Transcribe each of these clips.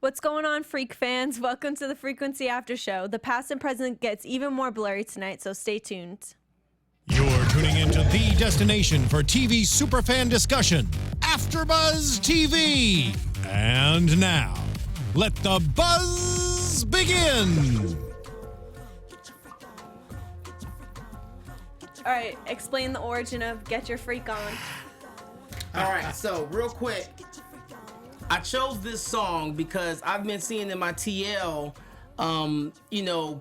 What's going on, Freak fans? Welcome to the Frequency After Show. The past and present gets even more blurry tonight, so stay tuned. You're tuning into the destination for TV superfan discussion, AFTERBUZZ TV. And now, let the buzz begin. All right, explain the origin of Get Your Freak On. All right, so real quick, I chose this song because I've been seeing in my TL,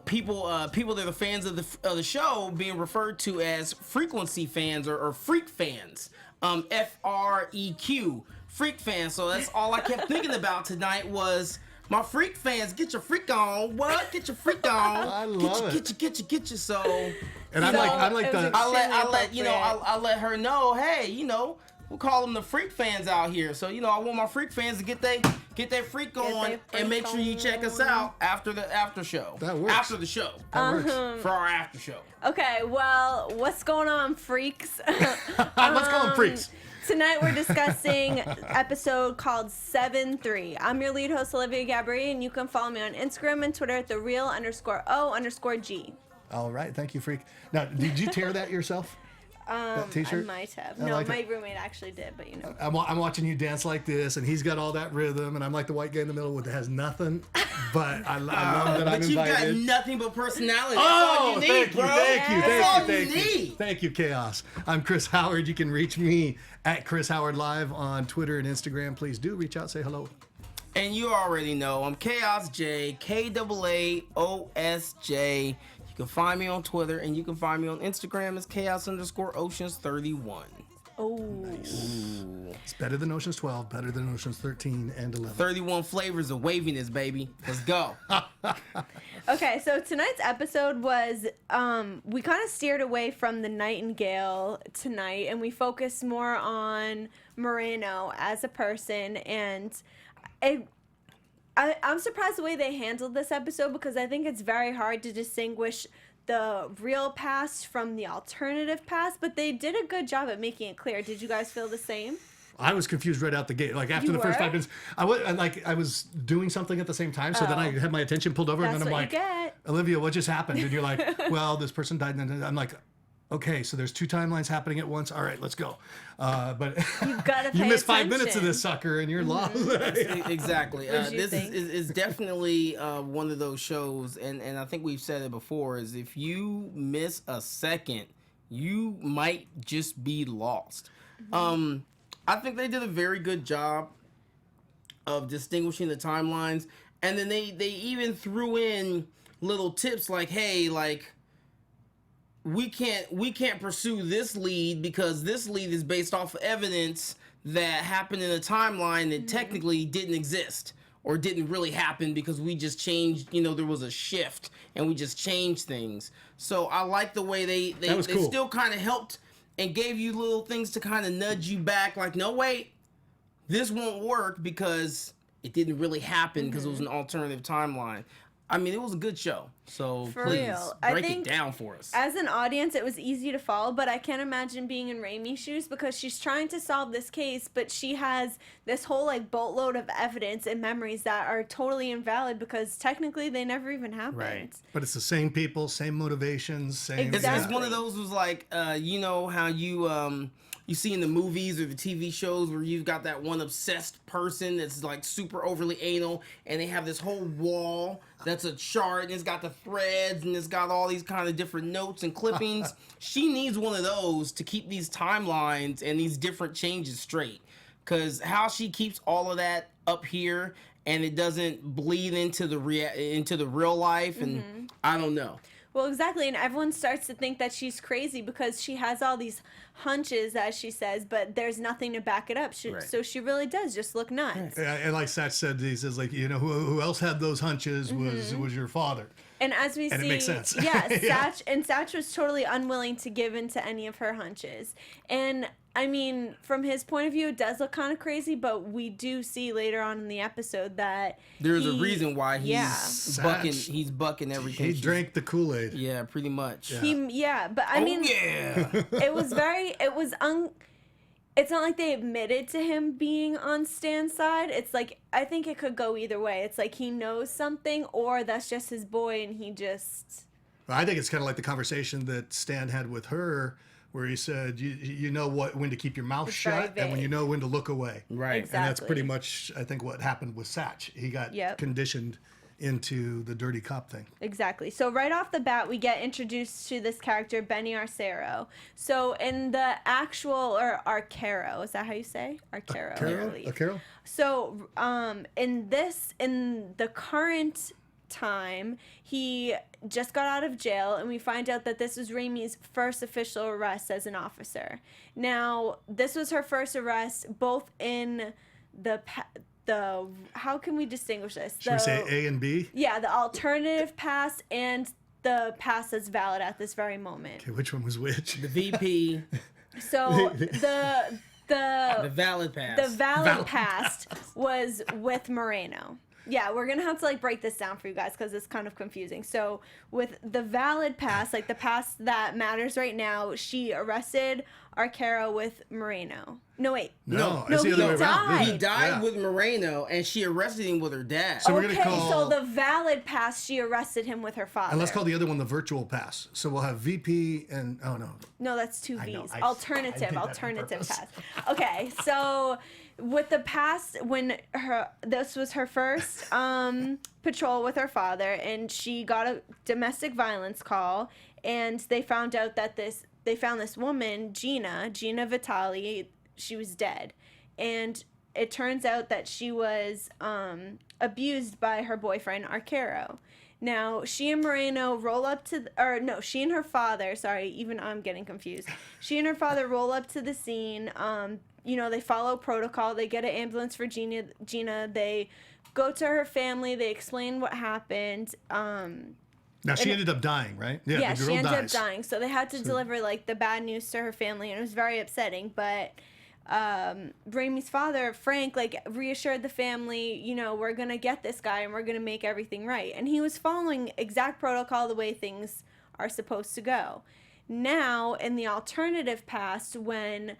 people that are fans of the show being referred to as frequency fans or freak fans, FREQ, freak fans. So that's all I kept thinking about tonight was my freak fans. Get your freak on, what? Get your freak on. I love it. Get you. So, and I let her know, hey, we'll call them the freak fans out here. So, I want my freak fans to get their freak on and make sure you check us out after the after show. That works. After the show. That works. For our after show. Okay, well, what's going on, freaks? Let's call them freaks. Tonight we're discussing episode called 7-3. I'm your lead host, Olivia Gabaree, and you can follow me on Instagram and Twitter at @thereal_O_G. All right, thank you, freak. Now, did you tear that yourself? That t-shirt? I might have. I No, like my it. roommate actually did, but I'm watching you dance like this, and he's got all that rhythm, and I'm like the white guy in the middle that has nothing, but I love that I'm But you got invited. nothing but personality. That's all you need, bro. Thank you, Chaos. I'm Chris Howard. You can reach me at Chris Howard Live on Twitter and Instagram. Please do reach out, say hello. And you already know, I'm Chaos J, KAAOSJ. You can find me on Twitter, and you can find me on Instagram as Chaos_Oceans31. Oh. Nice. It's better than Oceans 12, better than Oceans 13 and 11. 31 flavors of waviness, baby. Let's go. Okay, so tonight's episode was, we kind of steered away from the Nightingale tonight, and we focused more on Moreno as a person, and I'm surprised the way they handled this episode, because I think it's very hard to distinguish the real past from the alternative past, but they did a good job at making it clear. Did you guys feel the same? I was confused right out the gate. Like after You the first were? 5 minutes, I was doing something at the same time, so then I had my attention pulled over, That's and then I'm what like, you get. Olivia, what just happened? And you're like, well, this person died, and then I'm like, okay, so there's 2 timelines happening at once. All right, let's go. But You've got to pay you missed 5 minutes of attention. this sucker, and you're lost. Exactly. What'd you This think? is definitely one of those shows, and I think we've said it before, is if you miss a second, you might just be lost. I think they did a very good job of distinguishing the timelines, and then they even threw in little tips like, hey, like, we can't pursue this lead because this lead is based off of evidence that happened in a timeline that technically didn't exist or didn't really happen because we just changed, there was a shift and we just changed things. So I like the way they cool. still kind of helped and gave you little things to kind of nudge you back, like, no, wait, this won't work because it didn't really happen because it was an alternative timeline. I mean, it was a good show, so For please real. I break it think down for us. As an audience, it was easy to follow, but I can't imagine being in Raimi's shoes because she's trying to solve this case, but she has this whole boatload of evidence and memories that are totally invalid because technically they never even happened. Right. But it's the same people, same motivations, same. It's Exactly. one of those was like, you know how you see in the movies or the TV shows where you've got that one obsessed person that's like super overly anal, and they have this whole wall that's a chart, and it's got the threads, and it's got all these kind of different notes and clippings. She needs one of those to keep these timelines and these different changes straight. Because how she keeps all of that up here and it doesn't bleed into the real life, and I don't know. Well, exactly, and everyone starts to think that she's crazy because she has all these hunches, as she says, but there's nothing to back it up. Right. So she really does just look nuts. Yeah, and like Satch said, he says, like, who else had those hunches was your father. And as we see, it makes sense. Yeah, Yeah. Satch was totally unwilling to give in to any of her hunches. And I mean, from his point of view, it does look kind of crazy, but we do see later on in the episode that There's a reason why he's Yeah. bucking. Satch. He's bucking everything. He drank the Kool-Aid. Yeah, pretty much. Yeah. but I mean, yeah. it was it's not like they admitted to him being on Stan's side. It's like, I think it could go either way. It's like he knows something, or that's just his boy and he just... I think it's kind of like the conversation that Stan had with her, where he said, you know when to keep your mouth shut and when you know when to look away. Right. Exactly. And that's pretty much, I think, what happened with Satch. He got conditioned into the dirty cop thing. Exactly. So right off the bat, we get introduced to this character, Benny Arcaro. So in the actual, or Arcaro, is that how you say? Arcaro, I believe. Arcaro? So in the current time, he just got out of jail, and we find out that this was Raimi's first official arrest as an officer. Now, this was her first arrest, both in the how can we distinguish this? Should we say A and B? Yeah, the alternative pass and the pass that's valid at this very moment. Okay, which one was which? The VP. So the valid pass. The valid pass was with Moreno. Yeah, we're gonna have to like break this down for you guys because it's kind of confusing. So with the valid pass, like the pass that matters right now, she arrested Arcaro with Moreno. No, wait. No, it's the other way around. He died with Moreno, and she arrested him with her dad. So we're gonna call... so the valid pass, she arrested him with her father. And let's call the other one the virtual pass. So we'll have VP and... Oh, no. No, that's two V's. I Alternative purpose. pass. Okay, so with the pass, when this was her first patrol with her father, and she got a domestic violence call, and they found out that they found this woman, Gina Vitali. She was dead, and it turns out that she was abused by her boyfriend Arcaro. Now, she and Moreno roll up to, she and her father, sorry, even I'm getting confused. She and her father roll up to the scene. They follow protocol. They get an ambulance for Gina. They go to her family. They explain what happened. Now, she ended up dying, right? Yeah, the girl she ended dies. up dying. So they had to deliver, like, the bad news to her family, and it was very upsetting. But Raimi's father, Frank, like, reassured the family, we're going to get this guy, and we're going to make everything right. And he was following exact protocol the way things are supposed to go. Now, in the alternative past, when...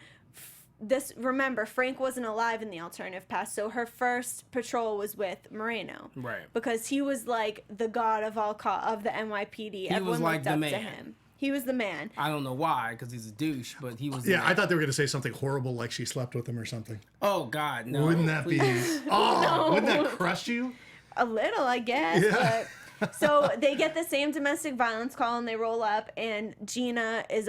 remember, Frank wasn't alive in the alternative past, so her first patrol was with Moreno. Right. Because he was like the god of of the NYPD. Everyone was like looked the up man. to him. He was the man. I don't know why, because he's a douche, but he was the Yeah, man. I thought they were going to say something horrible like she slept with him or something. Oh, God, no. Wouldn't that be... Oh, wouldn't that crush you? A little, I guess. Yeah. But, so they get the same domestic violence call, and they roll up, and Gina is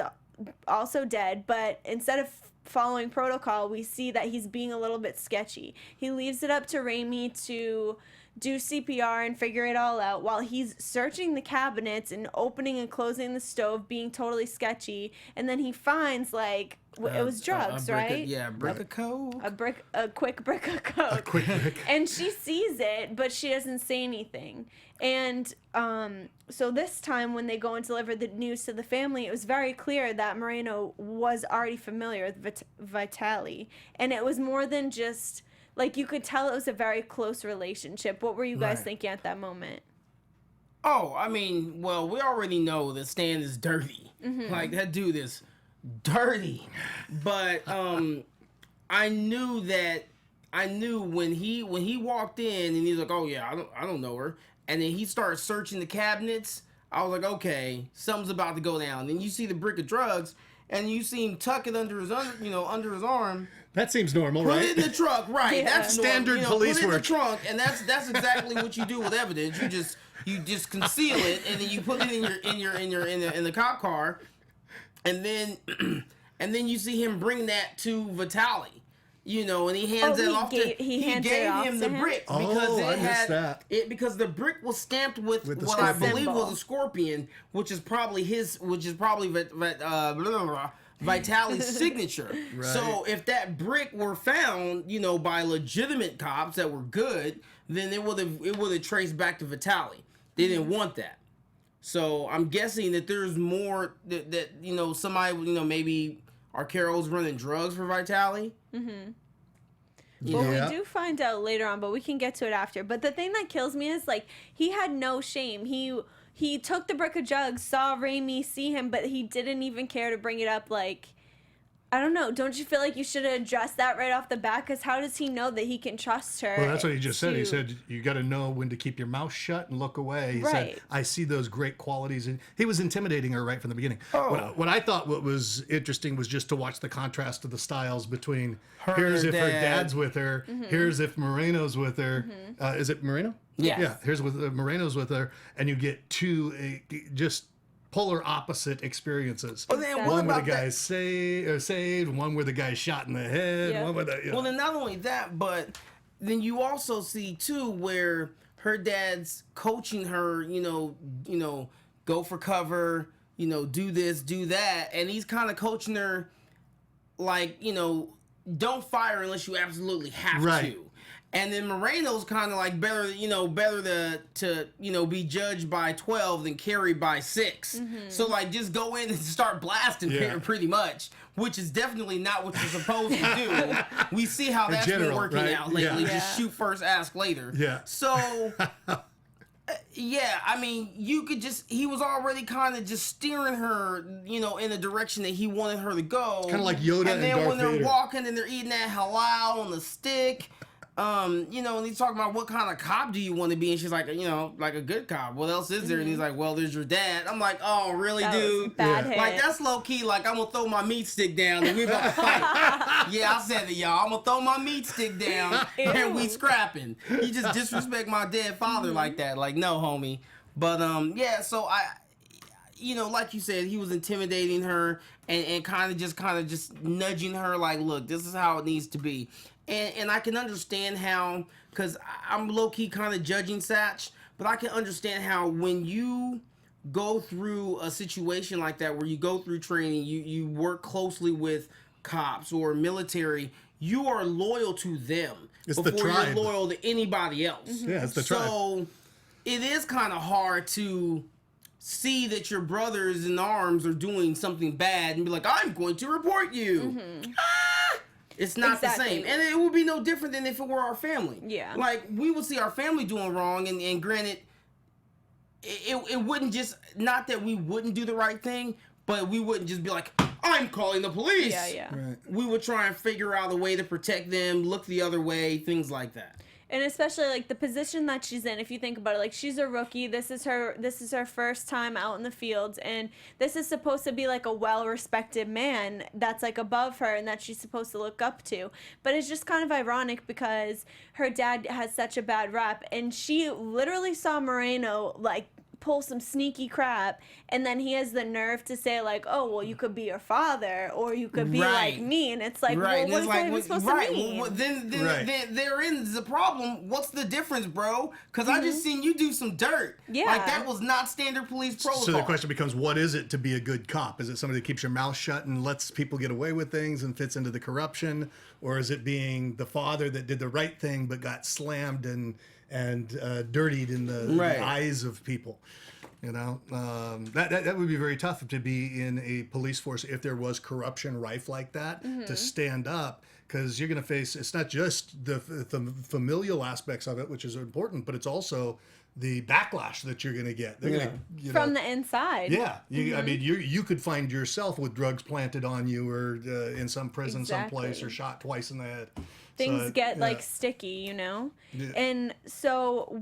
also dead, but instead of following protocol, we see that he's being a little bit sketchy. He leaves it up to Raimi to do CPR and figure it all out while he's searching the cabinets and opening and closing the stove, being totally sketchy. And then he finds, like, it was drugs, right? A brick of coke. A quick brick of coke. A quick brick. And she sees it, but she doesn't say anything. And so this time when they go and deliver the news to the family, it was very clear that Moreno was already familiar with Vitali. And it was more than just, like, you could tell it was a very close relationship. What were you guys thinking at that moment? Oh, I mean, well, we already know that Stan is dirty. Mm-hmm. Like, that dude is dirty. But I knew when he walked in and he's like, oh yeah, I don't know her, and then he started searching the cabinets, I was like, okay, something's about to go down. Then you see the brick of drugs, and you see him tuck it under his arm. That seems normal, right? Put it in the trunk, right? Yeah. That's Standard normal. police put it work. in the trunk, and that's exactly what you do with evidence. You just conceal it, and then you put it in the cop car, and then you see him bring that to Vitali, and he hands it off he gave him the brick because I missed that. Because the brick was stamped with the what I believe symbol. was a scorpion, which is probably Vitali's signature. Right. So if that brick were found, by legitimate cops that were good, then it would have traced back to Vitali. They didn't want that. So I'm guessing that there's more that somebody, maybe Arcaro's running drugs for Vitali. Mm-hmm. Well, we do find out later on, but we can get to it after. But the thing that kills me is, like, he had no shame. He took the brick of drugs, saw Raimi see him, but he didn't even care to bring it up. Like, I don't know. Don't you feel like you should have addressed that right off the bat? Because how does he know that he can trust her? Well, that's what he just said. He said, you got to know when to keep your mouth shut and look away. He said, I see those great qualities. And he was intimidating her right from the beginning. What I thought what was interesting was just to watch the contrast of the styles between here's if her dad's with her, here's if Moreno's with her. Is it Moreno? Yes. Yeah, here's with Moreno's with her. And you get two just polar opposite experiences. Well, then, one where the guy's saved, one where the guy's shot in the head, one where the... Well, then not only that, but then you also see, too, where her dad's coaching her, you know, go for cover, you know, do this, do that, and he's kind of coaching her like, you know, don't fire unless you absolutely have to. And then Moreno's kind of like better to be judged by 12 than carried by 6. So like just go in and start blasting pretty much, which is definitely not what you're supposed to do. We see how that's been working out lately. Just shoot first, ask later. Yeah. So yeah, I mean, you could just, he was already kind of just steering her, you know, in the direction that he wanted her to go. Kind of like Yoda and then Darth when they're Vader. walking and they're eating that halal on the stick, you know, and he's talking about what kind of cop do you want to be, and she's like, you know, like a good cop. What else is there? And he's like, well, there's your dad. I'm like, oh, really, that was dude? a bad hit. Like that's low key. Like I'm gonna throw my meat stick down and we about to fight. Yeah, I said it, y'all. I'm gonna throw my meat stick down and we scrapping. You just disrespect my dead father like that. Like no, homie. But yeah. So you know, like you said, he was intimidating her and kind of just nudging her like, look, this is how it needs to be. And I can understand how, because I'm low-key kind of judging Satch, but I can understand how when you go through a situation like that, where you go through training, you work closely with cops or military, you are loyal to them before you're loyal to anybody else. Yeah, it's the tribe. So it is kind of hard to see that your brothers in arms are doing something bad and be like, I'm going to report you. It's not the same. And it would be no different than if it were our family. Yeah. Like, we would see our family doing wrong, and granted, it wouldn't just, not that we wouldn't do the right thing, but we wouldn't just be like, I'm calling the police. Yeah, yeah. Right. We would try and figure out a way to protect them, look the other way, things like that. And especially like the position that she's in, if you think about it, like she's a rookie. This is her first time out in the fields, and this is supposed to be like a well-respected man that's like above her and that she's supposed to look up to. But it's just kind of ironic because her dad has such a bad rap, and she literally saw Moreno like pull some sneaky crap, and then he has the nerve to say like, oh, well, you could be your father or you could be like me, and it's like, well, what's that even supposed to mean? Well, then therein the problem. What's the difference, bro? Because I just seen you do some dirt. Yeah, like that was not standard police protocol. So the question becomes, what is it to be a good cop? Is it somebody that keeps your mouth shut and lets people get away with things and fits into the corruption, or is it being the father that did the right thing but got slammed and dirtied in the eyes of people? You know, that would be very tough to be in a police force if there was corruption rife like that, to stand up, because you're going to face, it's not just the familial aspects of it, which is important, but it's also the backlash that you're going to get. They're gonna, from the inside. Yeah. I mean, you could find yourself with drugs planted on you, or in some prison someplace, or shot twice in the head. Things get like sticky, you know? Yeah. And so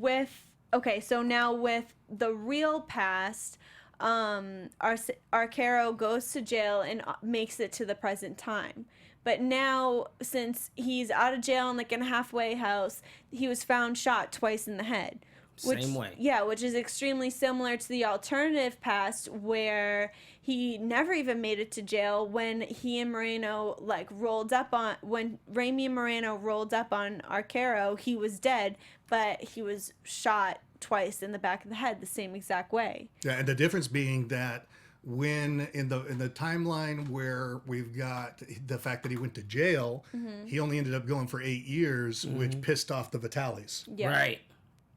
so now with the real past, Arcaro goes to jail and makes it to the present time. But now, since he's out of jail and like in a halfway house, he was found shot twice in the head. Same way. Yeah, which is extremely similar to the alternative past where he never even made it to jail when he and Moreno when Raimi and Moreno rolled up on Arcaro, he was dead, but he was shot twice in the back of the head the same exact way. Yeah, and the difference being that when in the timeline where we've got the fact that he went to jail, he only ended up going for 8 years, which pissed off the Vitalis. Yeah. Right.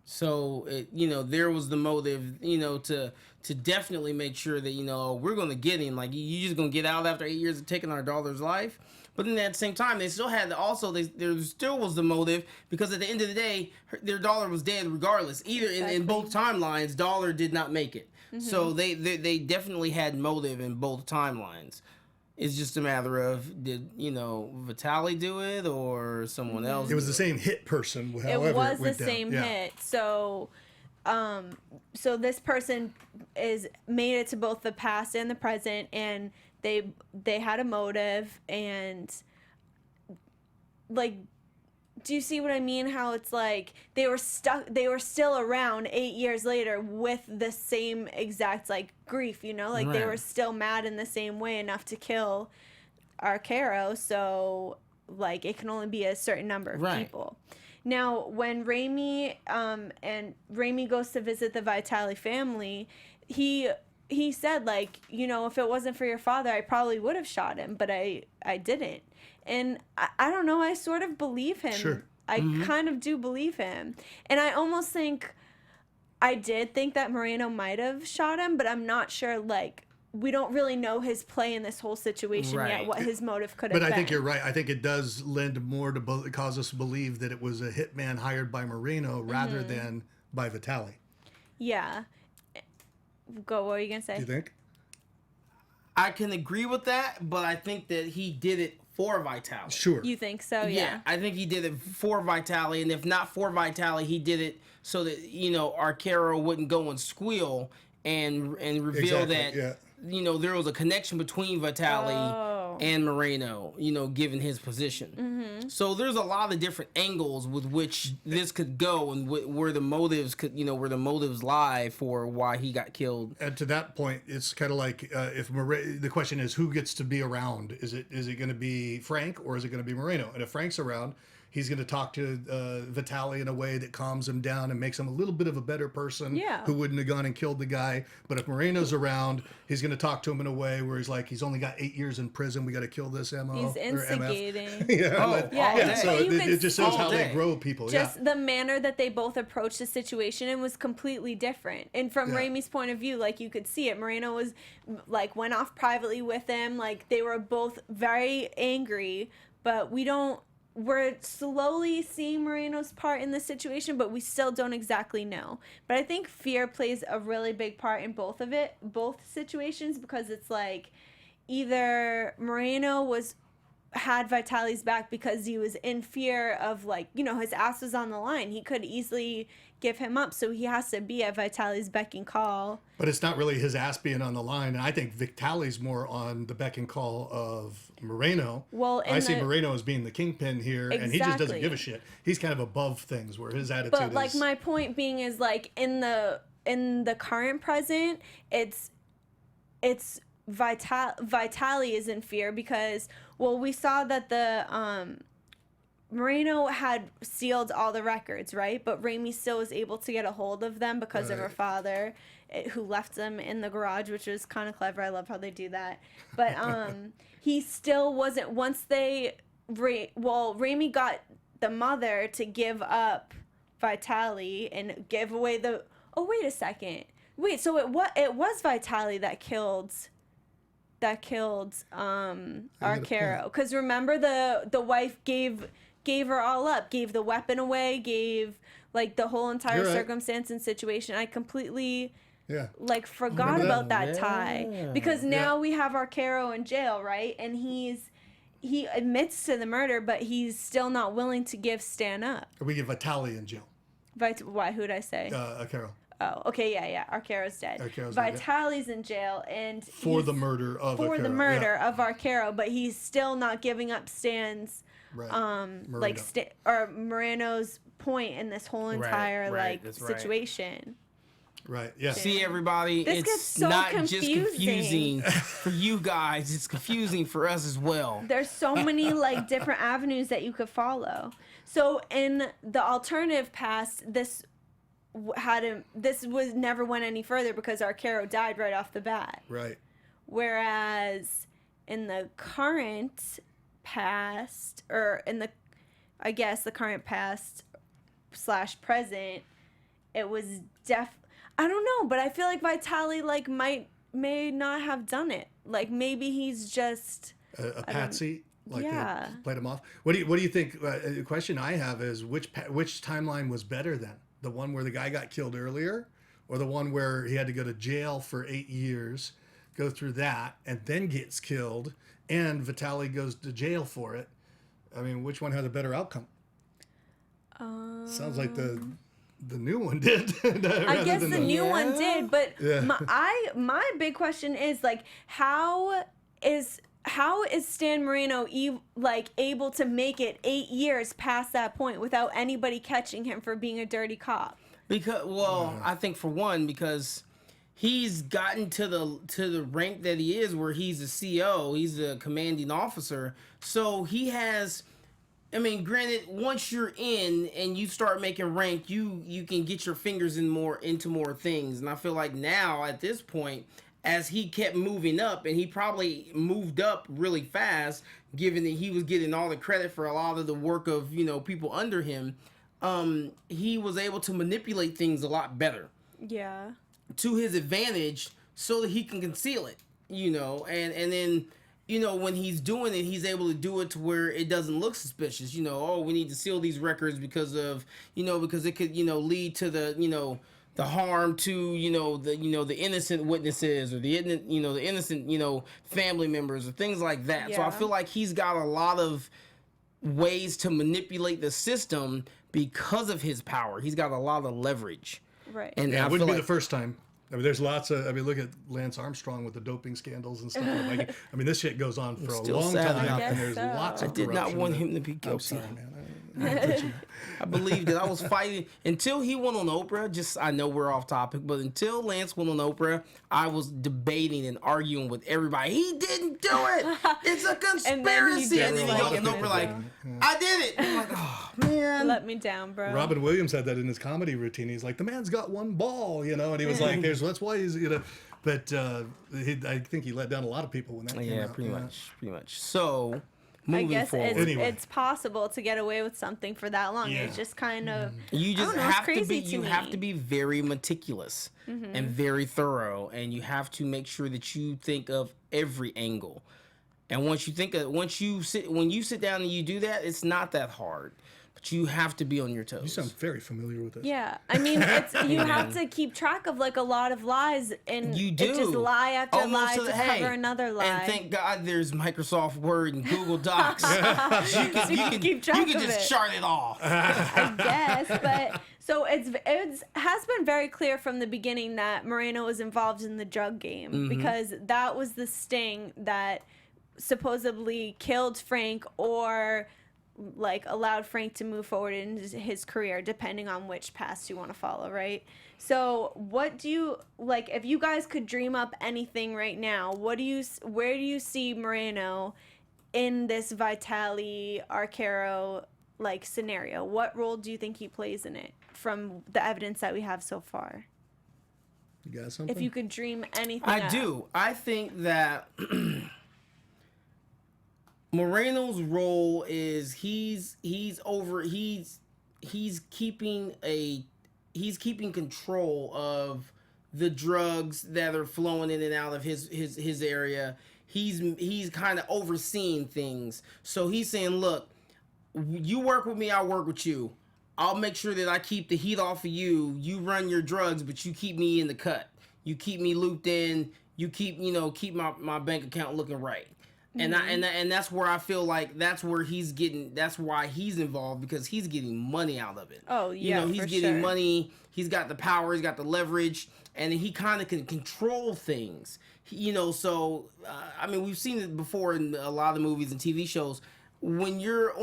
So, there was the motive, to definitely make sure that, we're going to get him. Like, you just going to get out after 8 years of taking our daughter's life? But then at the same time, they still had there still was the motive, because at the end of the day, their daughter was dead regardless. Either in both timelines, daughter did not make it. So they definitely had motive in both timelines. It's just a matter of, did, Vitaly do it or someone else? It was do the same hit person. However, it was went the down. same Yeah. hit. So this person is made it to both the past and the present, and they had a motive, and like, do you see what I mean? How it's like they were still around 8 years later with the same exact like grief, like they Right. were still mad in the same way enough to kill Arcaro. So like it can only be a certain number of Right. people. Now, when Raimi goes to visit the Vitali family, he said, like, if it wasn't for your father, I probably would have shot him, but I didn't. And I don't know, I sort of believe him. Sure. I kind of do believe him. And I almost think, I did think that Moreno might have shot him, but I'm not sure, like, we don't really know his play in this whole situation Right. yet, what his motive could have But been. I think you're right. I think it does lend more to cause us to believe that it was a hitman hired by Moreno rather than by Vitaly. Yeah. Go, what were you going to say? Do you think? I can agree with that, but I think that he did it for Vitaly. Sure. You think so? Yeah, I think he did it for Vitaly, and if not for Vitaly, he did it so that Arcaro wouldn't go and squeal and reveal Exactly, that yeah. there was a connection between Vitaly Oh. and Moreno, given his position. So there's a lot of different angles with which this could go, and where the motives lie for why he got killed. And to that point, it's kind of like the question is who gets to be around? Is it going to be Frank or is it going to be Moreno? And if Frank's around, he's going to talk to Vitaly in a way that calms him down and makes him a little bit of a better person who wouldn't have gone and killed the guy. But if Moreno's around, he's going to talk to him in a way where he's like, he's only got 8 years in prison. We got to kill this MO. He's or MF. instigating. Yeah, So but you it just shows all how day. they grow people. Just the manner that they both approached the situation and was completely different. And from Yeah. Raimi's point of view, like, you could see it. Moreno was like, went off privately with him. Like, they were both very angry, but we're slowly seeing Moreno's part in this situation, but we still don't exactly know. But I think fear plays a really big part in both situations, because it's like either Moreno had Vitaly's back because he was in fear of, like, his ass was on the line. He could easily give him up, so he has to be at Vitaly's beck and call. But it's not really his ass being on the line. And I think Vitaly's more on the beck and call of Moreno. Well, I see Moreno as being the kingpin here, and he just doesn't Exactly. give a shit. He's kind of above things, where his attitude But is... like, my point being is, like, in the current present, it's Vitaly is in fear because, well, we saw that the Moreno had sealed all the records, right? But Raimi still was able to get a hold of them because of her father, who left them in the garage, which was kind of clever. I love how they do that. But he still wasn't, once Raimi got the mother to give up Vitaly and give away oh, wait a second. Wait, so it was Vitaly that killed Arcaro, because remember the wife gave her all up, gave the weapon away, gave, like, the whole entire You're right. circumstance and situation. I completely Yeah. forgot Remember about that? that tie, Yeah. because now we have Arcaro in jail, right? And he admits to the murder, but he's still not willing to give Stan up. We get Vitaly in jail. Why? Who'd I say? Carol. Oh, okay, yeah. Arcaro's dead. Arcaro's dead, yeah. Vitaly's in jail, and For he's- the murder of for the Arcaro, murder of Arcaro, but he's still not giving up Stan's Right. like Moreno. or Moreno's point in this whole entire right, that's right. situation. Right. Yeah. See, everybody, This it's gets so not just confusing. confusing for you guys, it's confusing for us as well. There's so many like different avenues that you could follow. So in the alternative past, this was never went any further because Arcaro died right off the bat. Right. Whereas in the current past, or in the current past / present, it was I don't know, but I feel like Vitaly may not have done it. Like, maybe he's just A patsy. Like Yeah. played him off. What do you think? The question I have is which timeline was better then? The one where the guy got killed earlier, or the one where he had to go to jail for 8 years, go through that, and then gets killed, and Vitali goes to jail for it. I mean, which one had a better outcome? Sounds like the new one did. I guess the new one did, but Yeah. my big question is like, how is Stan Moreno able to make it 8 years past that point without anybody catching him for being a dirty cop? Because, well, I think for one, because he's gotten to the rank that he is, where he's a CO, he's a commanding officer. So he has, I mean, granted, once you're in and you start making rank, you can get your fingers into more things. And I feel like now at this point, as he kept moving up, and he probably moved up really fast, given that he was getting all the credit for a lot of the work of, people under him, he was able to manipulate things a lot better. Yeah. To his advantage, so that he can conceal it, and then, when he's doing it, he's able to do it to where it doesn't look suspicious. Oh, we need to seal these records because of, because it could, lead to the harm to, the innocent witnesses, or the innocent, family members, or things like that. Yeah. So I feel like he's got a lot of ways to manipulate the system because of his power. He's got a lot of leverage. Right. And Yeah, I it wouldn't feel be like the first time. I mean, there's lots of. I mean, look at Lance Armstrong with the doping scandals and stuff. Like, I mean, this shit goes on for a still long sad time, about and that. there's I guess lots so. of I did not corruption want that- him to be I'm guilty. sorry, man. I believe that I was fighting until he went on Oprah. I know we're off topic, but until Lance went on Oprah, I was debating and arguing with everybody. He didn't do it. It's a conspiracy. did And then he it. goes on Oprah like, I did it. I'm like, oh man. Let me down, bro. Robin Williams had that in his comedy routine. He's like, the man's got one ball, and he was like, that's why he's, but I think he let down a lot of people when that came Yeah, out. pretty much. So I moving guess forward, Anyway. it's possible to get away with something for that long. Yeah. It's just kind of you just I don't know, it's have to be crazy to me. have to be very meticulous and very thorough, and you have to make sure that you think of every angle. And when you sit down and you do that, it's not that hard, but you have to be on your toes. You sound very familiar with this. Yeah, I mean, you have to keep track of like a lot of lies, and You do. It's just lie after lie to hey, cover another lie. And thank God there's Microsoft Word and Google Docs. you can keep track you can of just it. chart it off. I guess, but so it has been very clear from the beginning that Moreno was involved in the drug game because that was the sting that supposedly killed Frank or like allowed Frank to move forward in his career, depending on which path you want to follow, right? So what do you like, if you guys could dream up anything right now, where do you see Moreno in this Vitali Arcaro like scenario? What role do you think he plays in it from the evidence that we have so far? You got something? If you could dream anything I up. do. I think that Moreno's role is he's keeping control of the drugs that are flowing in and out of his area. He's kind of overseeing things. So he's saying, look, you work with me, I'll work with you. I'll make sure that I keep the heat off of you. You run your drugs, but you keep me in the cut. You keep me looped in. You keep my bank account looking right. And that's where I feel like that's why he's involved, because he's getting money out of it. Oh, yeah, he's for getting sure. money. He's got the power. He's got the leverage, and he kind of can control things. So I mean, we've seen it before in a lot of movies and TV shows. When you're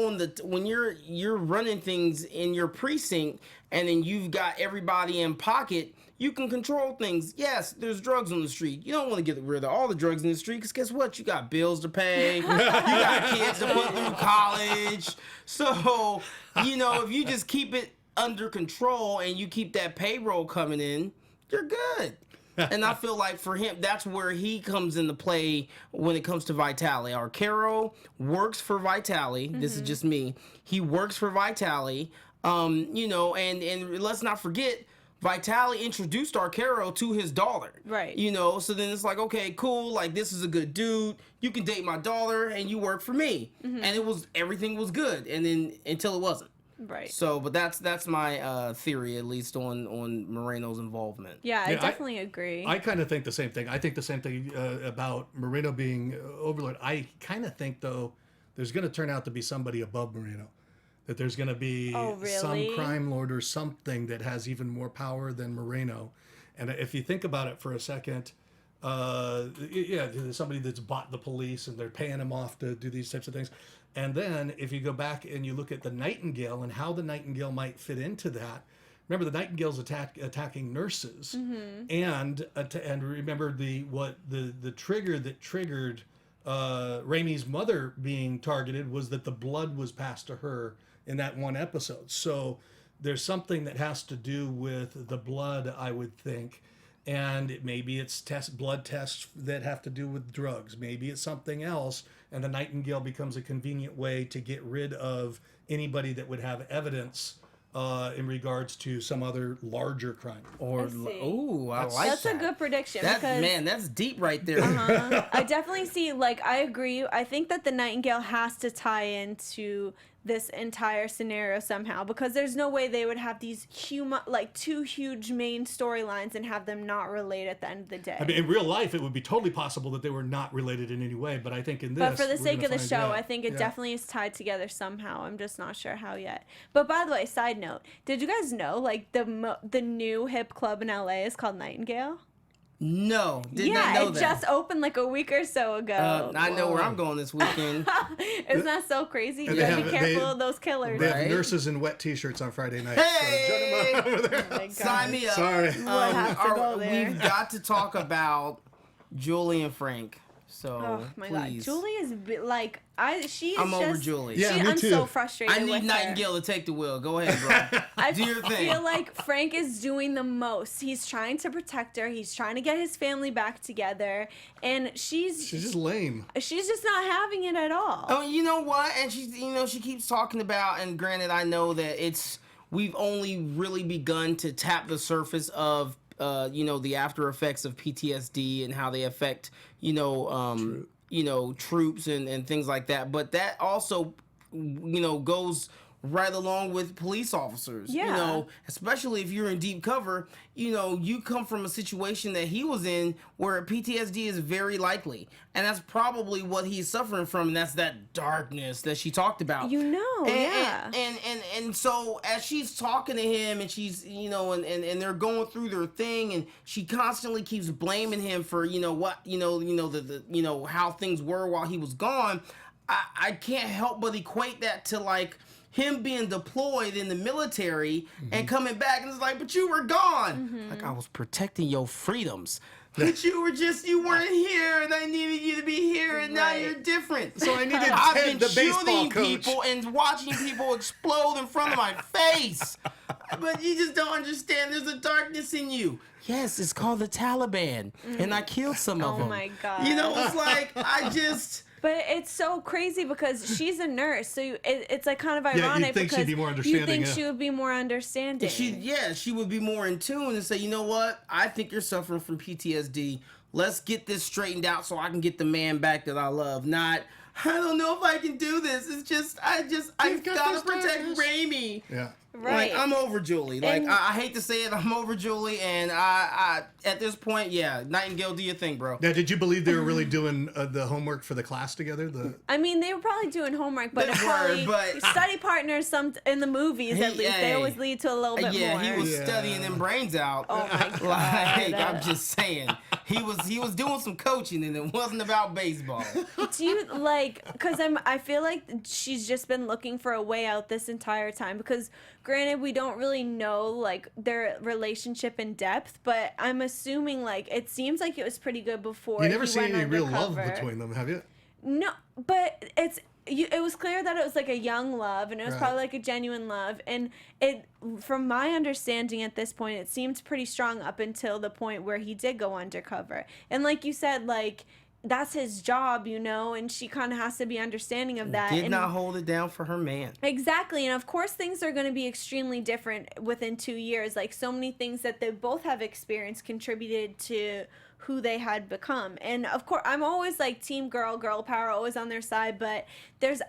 you're running things in your precinct, and then you've got everybody in pocket, you can control things. Yes, there's drugs on the street. You don't want to get rid of all the drugs in the street, because guess what? You got bills to pay. You got kids to put through college. So, if you just keep it under control and you keep that payroll coming in, you're good. And I feel like for him, that's where he comes into play when it comes to Vitali. Arcaro works for Vitali. This is just me. He works for Vitali. And let's not forget, Vitali introduced Arcaro to his daughter. Right. So then it's like, okay, cool. Like, this is a good dude. You can date my daughter and you work for me. And everything was good. And then until it wasn't. Right. So, but that's my theory, at least on Moreno's involvement. Yeah, I definitely agree. I kind of think the same thing. I think the same thing about Moreno being overlord. I kind of think, though, there's going to turn out to be somebody above Moreno. That there's going to be some crime lord or something that has even more power than Moreno. And if you think about it for a second, there's somebody that's bought the police and they're paying him off to do these types of things. And then if you go back and you look at the Nightingale and how the Nightingale might fit into that, remember the Nightingale's attacking nurses, and remember the trigger that triggered Raimi's mother being targeted was that the blood was passed to her in that one episode. So there's something that has to do with the blood, I would think. And maybe it's blood tests that have to do with drugs. Maybe it's something else. And the Nightingale becomes a convenient way to get rid of anybody that would have evidence in regards to some other larger crime. Or, I like that's that. a good prediction. That's deep right there. I definitely see, I agree. I think that the Nightingale has to tie into this entire scenario somehow, because there's no way they would have these two huge main storylines and have them not relate at the end of the day. I mean, in real life, it would be totally possible that they were not related in any way, but I think in this... But for the sake of the show, I think it definitely is tied together somehow. I'm just not sure how yet. But by the way, side note, did you guys know, the new hip club in LA is called Nightingale? No, did not know that. Yeah, it just opened a week or so ago. I know where I'm going this weekend. Isn't that so crazy? You gotta be careful of those killers. They have nurses in wet t-shirts on Friday night. Hey! So join them over there. Oh my God. Sign me up. Sorry. We'll have to go there. We've got to talk about Julie and Frank. So, Oh my please. God, Julie is she is I'm just, over Julie. Yeah, me I'm too. so frustrated. I need with Nightingale to take the wheel. Go ahead, bro. I Do your thing. feel like Frank is doing the most. He's trying to protect her. He's trying to get his family back together, and she's just lame. She's just not having it at all. Oh, you know what? And she's, she keeps talking about, and granted, I know that we've only really begun to tap the surface of, the after effects of PTSD and how they affect, troops and things like that. But that also, goes right along with police officers. Yeah. Especially if you're in deep cover, you come from a situation that he was in where PTSD is very likely. And that's probably what he's suffering from, and that's that darkness that she talked about. Yeah. And so as she's talking to him and she's, and they're going through their thing, and she constantly keeps blaming him for, how things were while he was gone. I can't help but equate that to him being deployed in the military and coming back, and it's but you were gone. I was protecting your freedoms. But you weren't here, and I needed you to be here, and now you're different. So I needed I've Ted, been the baseball shooting coach. people and watching people explode in front of my face. But you just don't understand. There's a darkness in you. Yes, it's called the Taliban, and I killed some of them. Oh my God. It's But it's so crazy because she's a nurse, so it's kind of ironic. you'd think because she'd be more understanding, you think yeah. she would be more understanding. She would be more in tune and say, you know what? I think you're suffering from PTSD. Let's get this straightened out so I can get the man back that I love. Not, I don't know if I can do this. It's just, I've got to protect Raimi. Yeah. Right. I'm over Julie. I hate to say it, I'm over Julie, and I at this point, Nightingale, do your thing, bro. Now, did you believe they were really doing the homework for the class together? I mean, they were probably doing homework, but They it's were, probably but- study partners. In the movies, at least, they always lead to a little bit more. He was studying them brains out. Oh my God. I'm just saying, he was doing some coaching, and it wasn't about baseball. Do you because I feel like she's just been looking for a way out this entire time, because granted we don't really know their relationship in depth, but I'm assuming it seems like it was pretty good before. You never he see went any real love undercover. between them, have you? No, but it was clear that it was a young love, and it was probably a genuine love, and it, from my understanding at this point, it seemed pretty strong up until the point where he did go undercover. And like you said, that's his job, and she kind of has to be understanding of that. Did not hold it down for her man. Exactly. And of course things are going to be extremely different within 2 years. So many things that they both have experienced contributed to who they had become. And of course, I'm always like team girl power, always on their side, but there's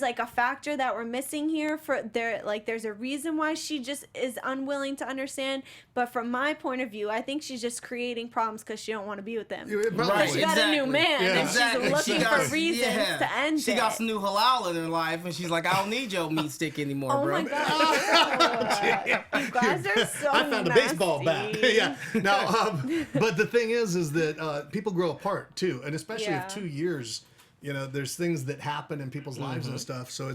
like a factor that we're missing here. For there, like, there's a reason why she just is unwilling to understand, but from my point of view, I think she's just creating problems because she don't want to be with them. Right, She got a new man, and she's looking for reasons to end it. She got some new halal in her life, and she's like, I don't need your meat stick anymore, Oh bro. my god! You guys are so I found a baseball bat. nasty. Yeah. Now, but the thing is that people grow apart too, and especially Yeah. if 2 years, you know, there's things that happen in people's lives and stuff. So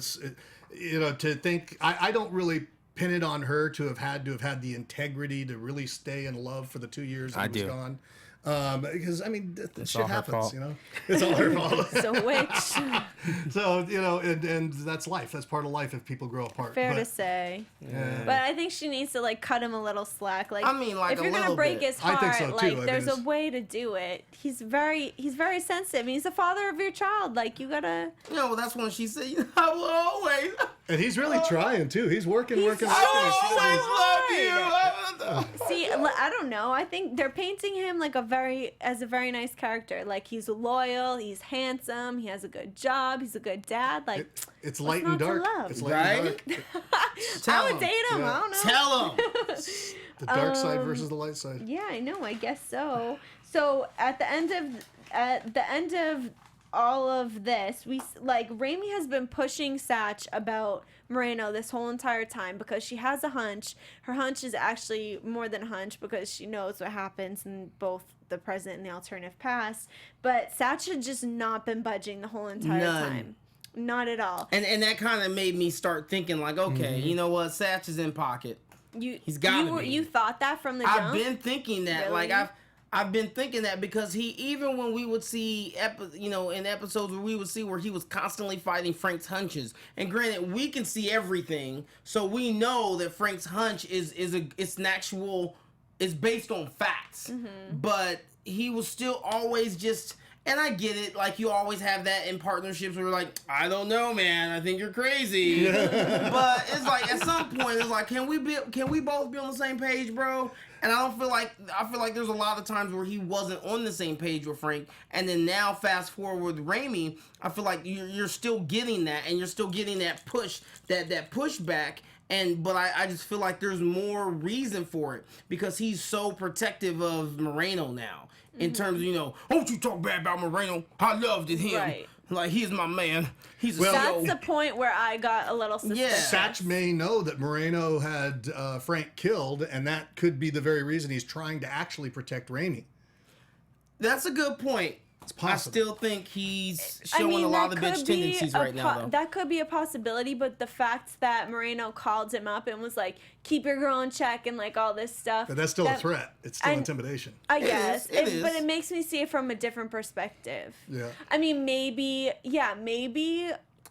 you know, to think, I don't really pin it on her to have had the integrity to really stay in love for the 2 years that he was gone. Because I mean, shit all her happens, fault. you know. It's all her fault. So which, So you know, and that's life. That's part of life if people grow apart. fair But- to say. Yeah. But I think she needs to like cut him a little slack. Like, I mean, like, if a you're gonna little break bit. his I heart, think so, too. I like think there's a it's- way to do it. He's very sensitive. He's the father of your child. Like, you gotta. You know, well, that's when she said, I will always, And he's really trying too. He's working. He's I will always love you. See, I don't know. I think they're painting him like as a very nice character. Like, he's loyal, he's handsome, he has a good job, he's a good dad. Like, It's what's light not and to dark. love? It's light Right? and dark. I would date him. Yeah. I don't know. Tell him. The dark side versus the light side. Yeah, I know. I guess so. So at the end of all of this, Raimi has been pushing Satch about Moreno this whole entire time because she has a hunch. Her hunch is actually more than a hunch because she knows what happens in both the present and the alternative past. But Satch had just not been budging the whole entire time. Not at all. And that kind of made me start thinking, like, okay, you know what? Satch is in pocket. He's gotta be. You thought that from the jump? I've been thinking that. Really? Like, I've been thinking that because even when we would see, in episodes where we would see where he was constantly fighting Frank's hunches, and granted, we can see everything, so we know that Frank's hunch is based on facts, but he was still always just. And I get it, like, you always have that in partnerships where you're like, I don't know, man, I think you're crazy. But it's like, at some point, it's like, can we both be on the same page, bro? And I feel like there's a lot of times where he wasn't on the same page with Frank, and then now fast forward with Raimi, I feel like you're still getting that, and you're still getting that push, that pushback. But I just feel like there's more reason for it because he's so protective of Moreno now. In terms of, don't you talk bad about Moreno. I loved him. Right. Like, he's my man. He's a That's the point where I got a little suspicious. Satch may know that Moreno had Frank killed, and that could be the very reason he's trying to actually protect Raimi. That's a good point. It's possible. I still think he's showing a lot of bitch tendencies right now, though. That could be a possibility, but the fact that Moreno called him up and was like, keep your girl in check and like all this stuff. But that's still a threat. It's still intimidation. I guess. It is. But it makes me see it from a different perspective. Yeah. I mean, maybe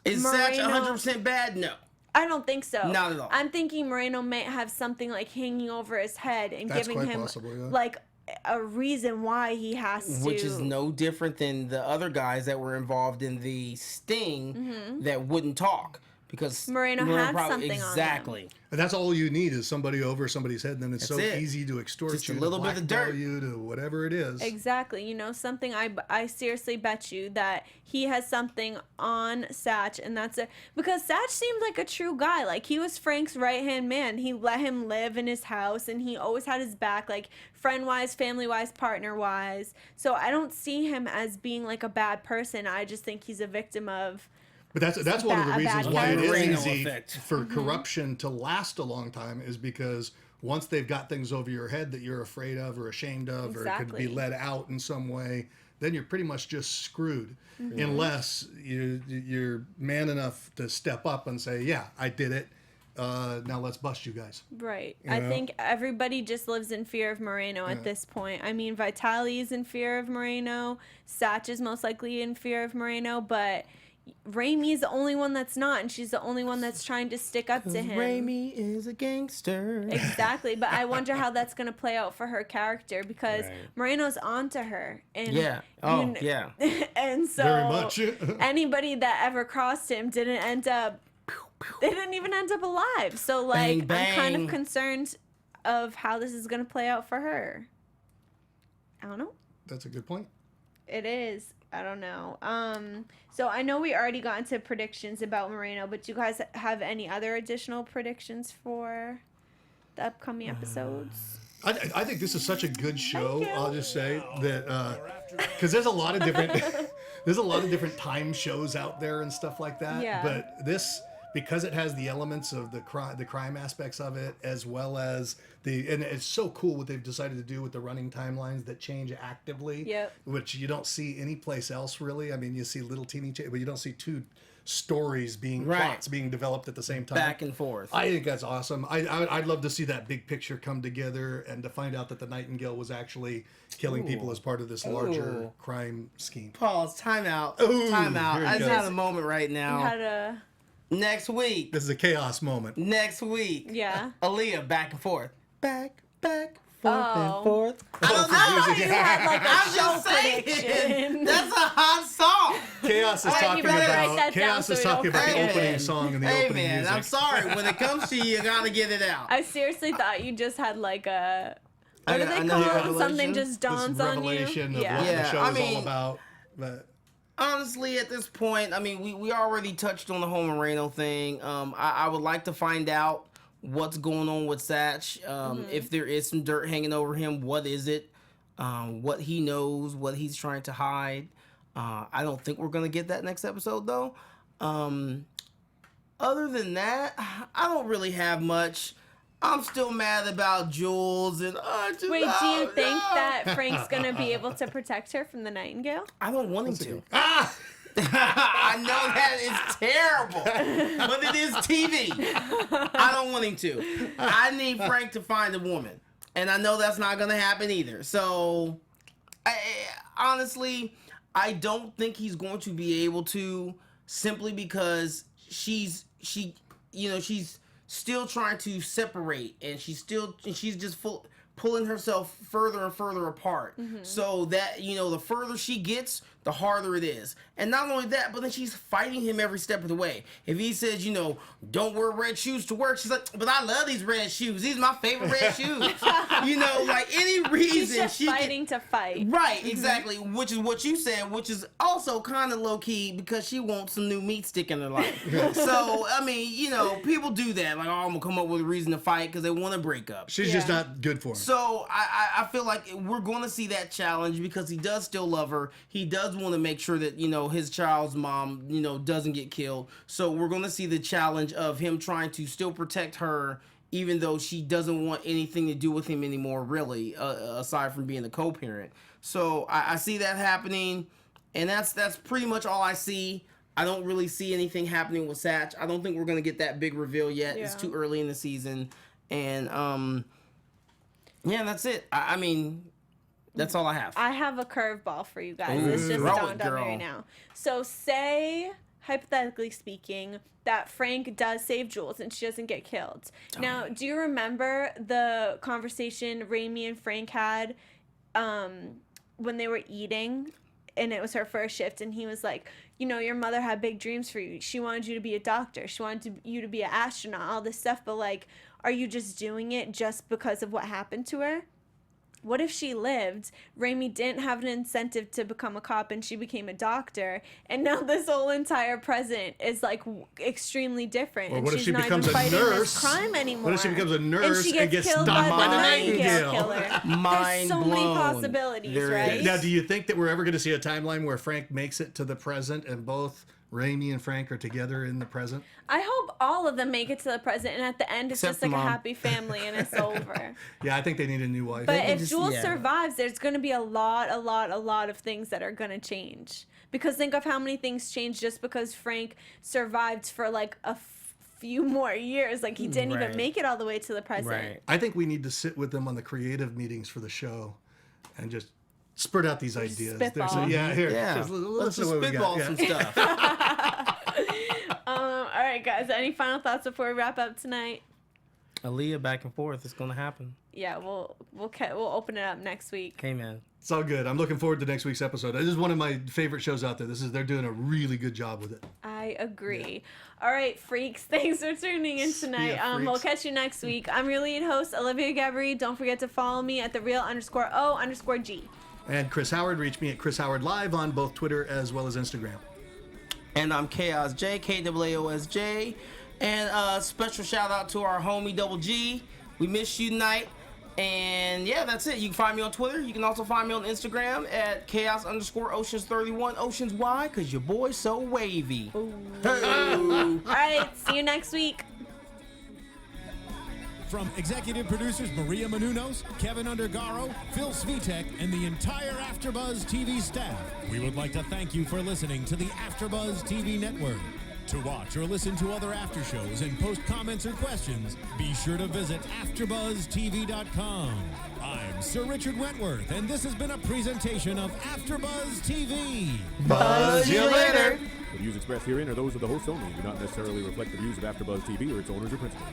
Is Satch 100% bad? No. I don't think so. Not at all. I'm thinking Moreno may have something like hanging over his head and That's giving quite him possible, yeah. like a reason why he has to. Which is no different than the other guys that were involved in the sting that wouldn't talk. Because Moreno had something on him. Exactly. And that's all you need is somebody over somebody's head, and then it's That's so it. easy to extort Just you, a little to bit of blackmail dirt. you, to whatever it is. Exactly. Something I seriously bet you that he has something on Satch, and that's it. Because Satch seemed like a true guy. Like, he was Frank's right-hand man. He let him live in his house, and he always had his back, like, friend-wise, family-wise, partner-wise. So I don't see him as being, like, a bad person. I just think he's a victim of... But that's one of the a reasons bad why it is character. easy Effect. for corruption to last a long time is because once they've got things over your head that you're afraid of or ashamed of or it could be Exactly. let out in some way, then you're pretty much just screwed unless you're man enough to step up and say, yeah, I did it. Now let's bust you guys. Right. You I know? think everybody just lives in fear of Moreno at this point. I mean, Vitali is in fear of Moreno. Satch is most likely in fear of Moreno, but... Raimi is the only one that's not, and she's the only one that's trying to stick up to him. Raimi is a gangster. Exactly, but I wonder how that's going to play out for her character because Moreno's onto her. And Yeah. Oh, yeah. And so Very much. anybody that ever crossed him didn't end up, they didn't even end up alive. So, like, Bang, I'm kind bang. of concerned of how this is going to play out for her. I don't know. That's a good point. It is. I don't know. So I know we already got into predictions about Moreno, but do you guys have any other additional predictions for the upcoming episodes? I think this is such a good show. I'll just say that because there's a lot of different time shows out there and stuff like that. Yeah. But this, because it has the elements of the crime aspects of it, as well as and it's so cool what they've decided to do with the running timelines that change actively. Yep. Which you don't see anyplace else really. I mean, you see little teeny, but you don't see two stories plots being developed at the same time. Back and forth. I think that's awesome. I'd love to see that big picture come together and to find out that the Nightingale was actually killing people as part of this larger crime scheme. Pause. Time out. Ooh, Time out. here it I just goes. had a moment right You now. had a Next week. This is a chaos moment. Next week. yeah. Aaliyah back and forth. Back, forth Oh. and forth. I Oh, don't for know. music. You had like a I'm show just saying. prediction. That's a hot song. Chaos is Alright, talking you better write about that down chaos so is we talking don't about the forget. opening song and the Hey opening man, music. I'm sorry. When it comes to you gotta get it out. I seriously thought you just had like a what do I they know, call it? revelation. Something just dawns This on you. revelation of Yeah. what Yeah, the show I is mean- all about. But Honestly, at this point, I mean, we already touched on the whole Moreno thing. I would like to find out what's going on with Satch. If there is some dirt hanging over him, what is it? What he knows, what he's trying to hide. I don't think we're going to get that next episode, though. Other than that, I don't really have much. I'm still mad about Jules and Wait, do you think that Frank's gonna be able to protect her from the Nightingale? I don't want him to. ah, I know that is terrible, but it is TV. I don't want him to. I need Frank to find a woman, and I know that's not gonna happen either. So, honestly, I don't think he's going to be able to, simply because she's still trying to separate, and she's just pulling herself further and further apart. So that, the further she gets, the harder it is. And not only that, but then she's fighting him every step of the way. If he says, don't wear red shoes to work, she's like, but I love these red shoes. These are my favorite red shoes. Like any reason She's just she fighting to fight. Right, exactly. Which is what you said, which is also kind of low key because she wants some new meat stick in her life. So, I mean, people do that. Like, I'm going to come up with a reason to fight because they want to break up. she's just not good for him. So, I feel like we're going to see that challenge because he does still love her. He does want to make sure that, his child's mom, doesn't get killed. So, we're going to see the challenge of him trying to still protect her even though she doesn't want anything to do with him anymore, really, aside from being a co-parent. So I see that happening, and that's pretty much all I see. I don't really see anything happening with Satch. I don't think we're going to get that big reveal yet. Yeah. It's too early in the season. And, that's it. I mean, that's all I have. I have a curveball for you guys. Ooh, It's just throw it, dawned on me girl. right now. So say, hypothetically speaking, that Frank does save Jules and she doesn't get killed. Now, do you remember the conversation Raimi and Frank had when they were eating? And it was her first shift, and he was like, your mother had big dreams for you. She wanted you to be a doctor. She wanted you to be an astronaut, all this stuff. But, like, are you just doing it just because of what happened to her? What if she lived, Raimi didn't have an incentive to become a cop, and she became a doctor, and now this whole entire present is, like, extremely different, Or and what if she's she not becomes even a fighting nurse? this crime anymore? What if she becomes a nurse and she and gets gets killed stopped by the by the Nightingale Nightingale? killer? Mind There's so many blown. possibilities, There right? is. Now, do you think that we're ever going to see a timeline where Frank makes it to the present and both Raimi and Frank are together in the present? I hope all of them make it to the present, and at the end, it's Except just like for a Mom. happy family, and it's over. Yeah, I think they need a new wife. But can if just- Jules yeah. survives, there's going to be a lot of things that are going to change. Because think of how many things changed just because Frank survived for like a few more years. Like he didn't Right. even make it all the way to the present. Right. I think we need to sit with them on the creative meetings for the show and just spurt out these ideas. spitball. Here. Yeah. Just Let's listen just to what we spitball got. some Yeah. stuff. All right, guys. Any final thoughts before we wrap up tonight? Aaliyah back and forth. It's going to happen. Yeah, we'll open it up next week. Okay, man. It's all good. I'm looking forward to next week's episode. This is one of my favorite shows out there. They're doing a really good job with it. I agree. All right, freaks. Thanks for tuning in tonight. Yeah, We'll freaks. catch you next week. I'm your lead host, Olivia Gabaree. Don't forget to follow me at @thereal_O_G. And Chris Howard, reach me at Chris Howard Live on both Twitter as well as Instagram. And I'm Chaos J, KAAOSJ. And special shout out to our homie Double G. We miss you tonight. And yeah, that's it. You can find me on Twitter. You can also find me on Instagram at chaos_oceans31. Oceans, why? Because your boy's so wavy. Hey. All right, see you next week. From executive producers Maria Menounos, Kevin Undergaro, Phil Svitek, and the entire AfterBuzz TV staff, we would like to thank you for listening to the AfterBuzz TV network. To watch or listen to other after shows and post comments or questions, be sure to visit AfterBuzzTV.com. I'm Sir Richard Wentworth, and this has been a presentation of AfterBuzz TV. Buzz you later. The views expressed herein are those of the hosts only and do not necessarily reflect the views of AfterBuzz TV or its owners or principals.